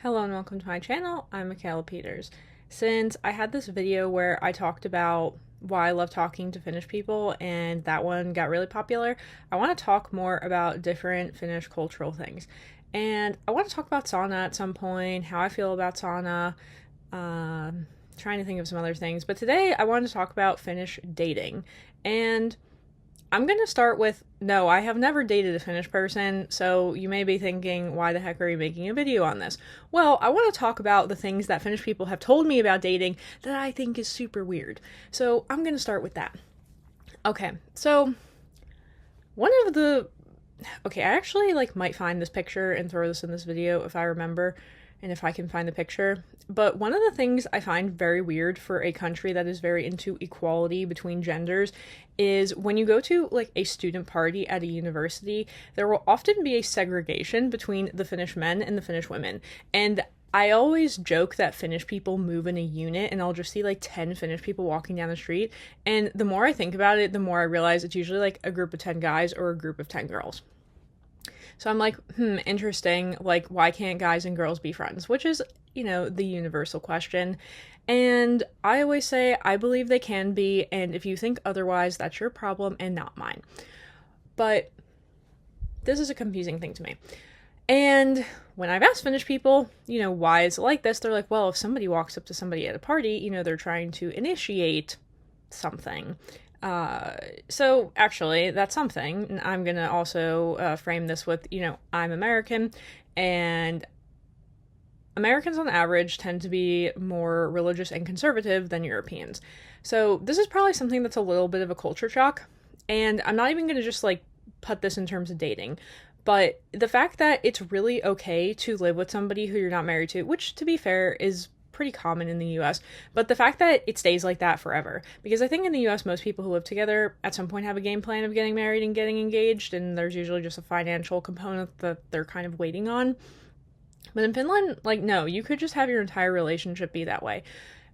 Hello and welcome to my channel. I'm Michaela Peters. Since I had this video where I talked about why I love talking to Finnish people and that one got really popular, I want to talk more about different Finnish cultural things. And I want to talk about sauna at some point, how I feel about sauna, trying to think of some other things. But today I wanted to talk about Finnish dating. And I'm going to start with no, I have never dated a Finnish person, so you may be thinking, why the heck are you making a video on this? Well, I want to talk about the things that Finnish people have told me about dating that I think is super weird. So I'm going to start with that. Okay, so one of the. Okay, I actually might find this picture and throw this in this video if I remember and if I can find the picture. But one of the things I find very weird for a country that is very into equality between genders is when you go to a student party at a university, there will often be a segregation between the Finnish men and the Finnish women. And I always joke that Finnish people move in a unit, and I'll just see 10 Finnish people walking down the street. And the more I think about it, the more I realize it's usually a group of 10 guys or a group of 10 girls. So I'm like, interesting. Why can't guys and girls be friends? Which is, the universal question. And I always say, I believe they can be. And if you think otherwise, that's your problem and not mine. But this is a confusing thing to me. And when I've asked Finnish people, why is it like this? They're like, well, if somebody walks up to somebody at a party, they're trying to initiate something. So actually, that's something. And I'm gonna also frame this with, I'm American, and Americans on average tend to be more religious and conservative than Europeans. So this is probably something that's a little bit of a culture shock. And I'm not even gonna just put this in terms of dating. But the fact that it's really okay to live with somebody who you're not married to, which to be fair is pretty common in the US, but the fact that it stays like that forever. Because I think in the US, most people who live together at some point have a game plan of getting married and getting engaged, and there's usually just a financial component that they're kind of waiting on. But in Finland, no, you could just have your entire relationship be that way.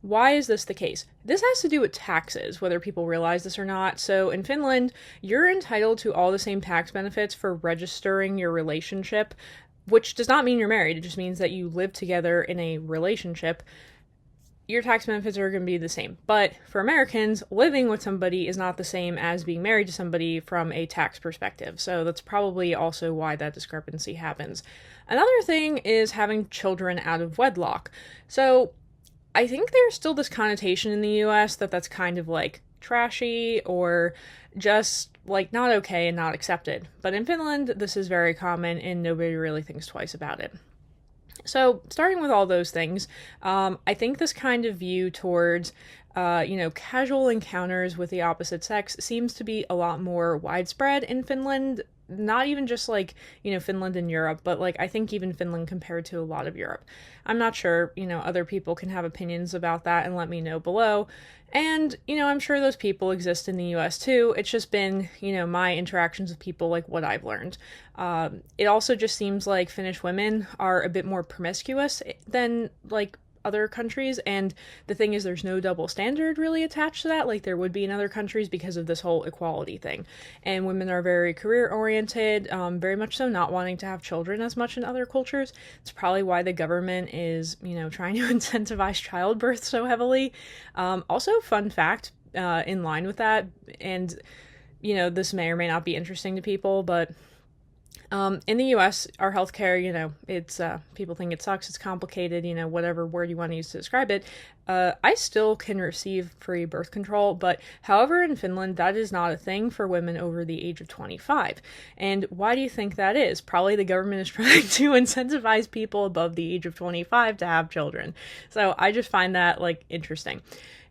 Why is this the case? This has to do with taxes, whether people realize this or not. So in Finland, you're entitled to all the same tax benefits for registering your relationship, which does not mean you're married. It just means that you live together in a relationship. Your tax benefits are going to be the same. But for Americans, living with somebody is not the same as being married to somebody from a tax perspective. So that's probably also why that discrepancy happens. Another thing is having children out of wedlock. So I think there's still this connotation in the US that that's kind of trashy or just not okay and not accepted. But in Finland, this is very common and nobody really thinks twice about it. So starting with all those things, I think this kind of view towards casual encounters with the opposite sex seems to be a lot more widespread in Finland. Not even just Finland and Europe, but I think even Finland compared to a lot of Europe. I'm not sure, other people can have opinions about that and let me know below. And, I'm sure those people exist in the US too. It's just been, my interactions with people, what I've learned. It also just seems like Finnish women are a bit more promiscuous than other countries, and the thing is there's no double standard really attached to that like there would be in other countries because of this whole equality thing. And women are very career oriented, very much so not wanting to have children as much in other cultures. It's probably why the government is trying to incentivize childbirth so heavily. Also, fun fact, in line with that, and this may or may not be interesting to people, but in the US, our healthcare, it's, people think it sucks, it's complicated, whatever word you want to use to describe it. I still can receive free birth control, but however, in Finland, that is not a thing for women over the age of 25. And why do you think that is? Probably the government is trying to incentivize people above the age of 25 to have children. So I just find that, interesting.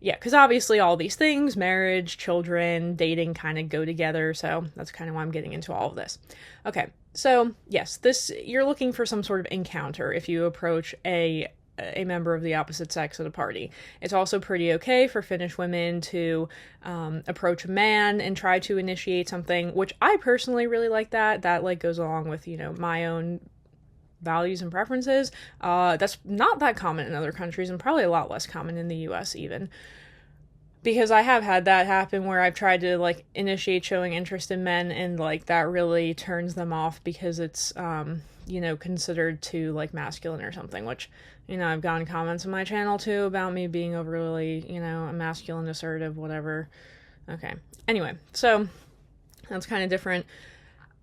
Yeah, because obviously all these things, marriage, children, dating, kind of go together, so that's kind of why I'm getting into all of this. Okay, so yes, you're looking for some sort of encounter if you approach a member of the opposite sex at a party. It's also pretty okay for Finnish women to approach a man and try to initiate something, which I personally really like that. That goes along with, my own values and preferences. That's not that common in other countries and probably a lot less common in the US even. Because I have had that happen where I've tried to initiate showing interest in men and that really turns them off because it's considered too like masculine or something, which, I've gotten comments on my channel too about me being overly, a masculine, assertive, whatever. Okay. Anyway, so that's kind of different.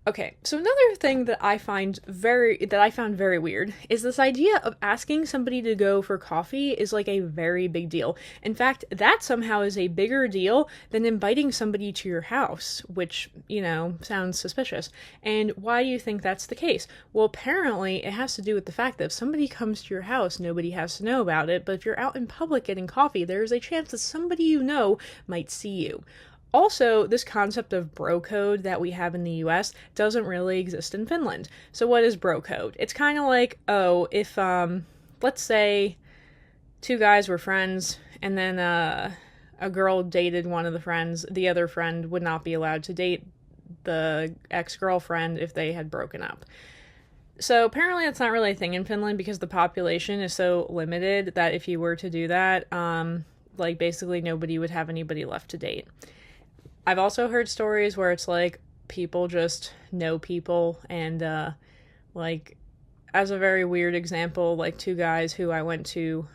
Okay, so another thing that I found very weird is this idea of asking somebody to go for coffee is like a very big deal. In fact, that somehow is a bigger deal than inviting somebody to your house, which, sounds suspicious. And why do you think that's the case? Well, apparently it has to do with the fact that if somebody comes to your house, nobody has to know about it, but if you're out in public getting coffee, there's a chance that somebody might see you. Also, this concept of bro code that we have in the US doesn't really exist in Finland. So what is bro code? It's kind of like, if, let's say two guys were friends and then a girl dated one of the friends, the other friend would not be allowed to date the ex-girlfriend if they had broken up. So apparently that's not really a thing in Finland because the population is so limited that if you were to do that, basically nobody would have anybody left to date. I've also heard stories where it's like people just know people and as a very weird example, like two guys who I went to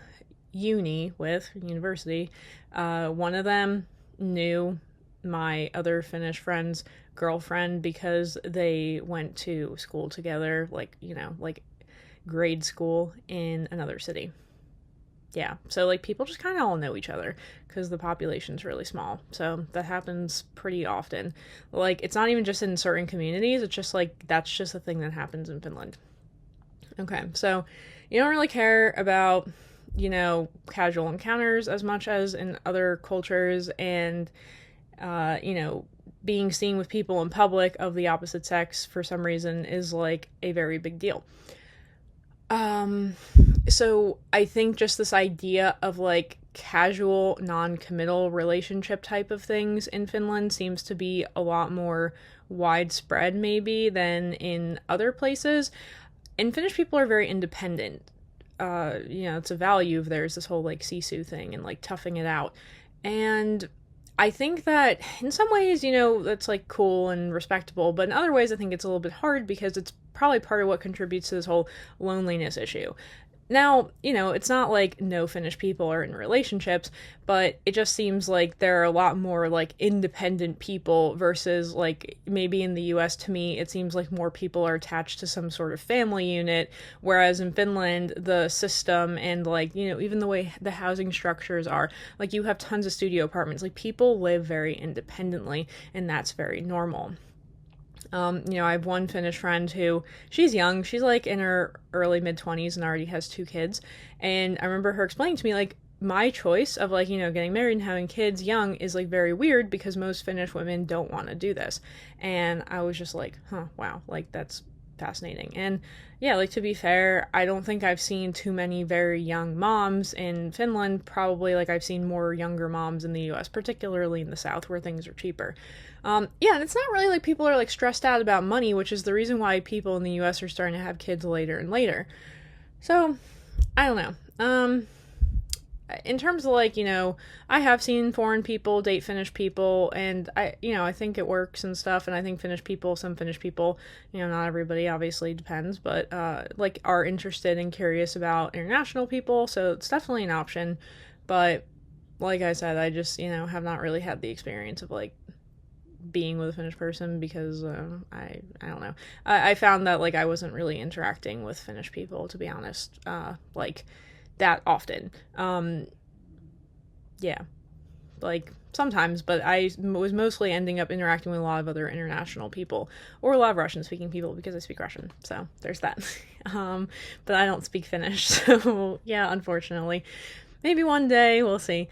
university, one of them knew my other Finnish friend's girlfriend because they went to school together, like grade school in another city. Yeah, so people just kind of all know each other because the population's really small. So that happens pretty often. It's not even just in certain communities, it's just that's just a thing that happens in Finland. Okay, so you don't really care about, casual encounters as much as in other cultures, and, being seen with people in public of the opposite sex for some reason is a very big deal. So I think just this idea of casual, non-committal relationship type of things in Finland seems to be a lot more widespread maybe than in other places. And Finnish people are very independent. It's a value of theirs, this whole sisu thing and toughing it out. And I think that in some ways, that's cool and respectable, but in other ways I think it's a little bit hard because it's probably part of what contributes to this whole loneliness issue. Now, it's not no Finnish people are in relationships, but it just seems like there are a lot more independent people versus maybe in the US, to me, it seems like more people are attached to some sort of family unit, whereas in Finland, the system and even the way the housing structures are, you have tons of studio apartments, people live very independently, and that's very normal. I have one Finnish friend who, she's young, she's in her early mid-20s and already has 2 kids, and I remember her explaining to me, my choice of, getting married and having kids young is, very weird because most Finnish women don't want to do this, and I was just wow, that's fascinating. And yeah, to be fair, I don't think I've seen too many very young moms in Finland. Probably I've seen more younger moms in the US, particularly in the South where things are cheaper. Yeah, and it's not really people are stressed out about money, which is the reason why people in the US are starting to have kids later and later. So I don't know. In terms of I have seen foreign people date Finnish people, and I think it works and stuff, and I think some Finnish people, not everybody, obviously, depends, but are interested and curious about international people, so it's definitely an option. But like I said, I just have not really had the experience of being with a Finnish person because I don't know. I found that I wasn't really interacting with Finnish people, to be honest, that often. Yeah, sometimes, but I was mostly ending up interacting with a lot of other international people, or a lot of Russian speaking people because I speak Russian, so there's that. But I don't speak Finnish, so yeah, unfortunately. Maybe one day, we'll see.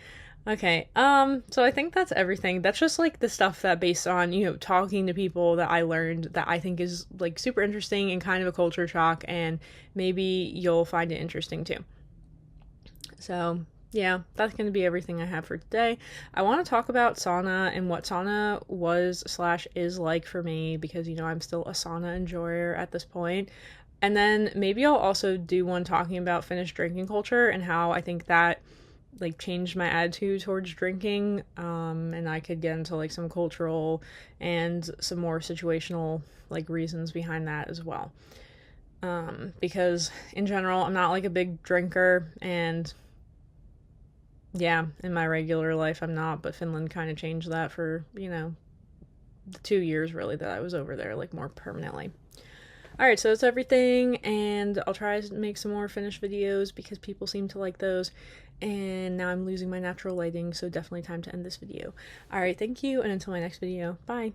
Okay, so I think that's everything. That's just the stuff that based on, talking to people that I learned that I think is super interesting and kind of a culture shock, and maybe you'll find it interesting too. So yeah, that's going to be everything I have for today. I want to talk about sauna and what sauna was/is for me because, I'm still a sauna enjoyer at this point. And then maybe I'll also do one talking about Finnish drinking culture and how I think that changed my attitude towards drinking. And I could get into some cultural and some more situational reasons behind that as well. because in general, I'm not like a big drinker, and yeah, in my regular life, I'm not, but Finland kind of changed that for, the 2 years really that I was over there, like more permanently. Alright, so that's everything, and I'll try to make some more Finnish videos because people seem to like those. And now I'm losing my natural lighting, so definitely time to end this video. Alright, thank you, and until my next video, bye!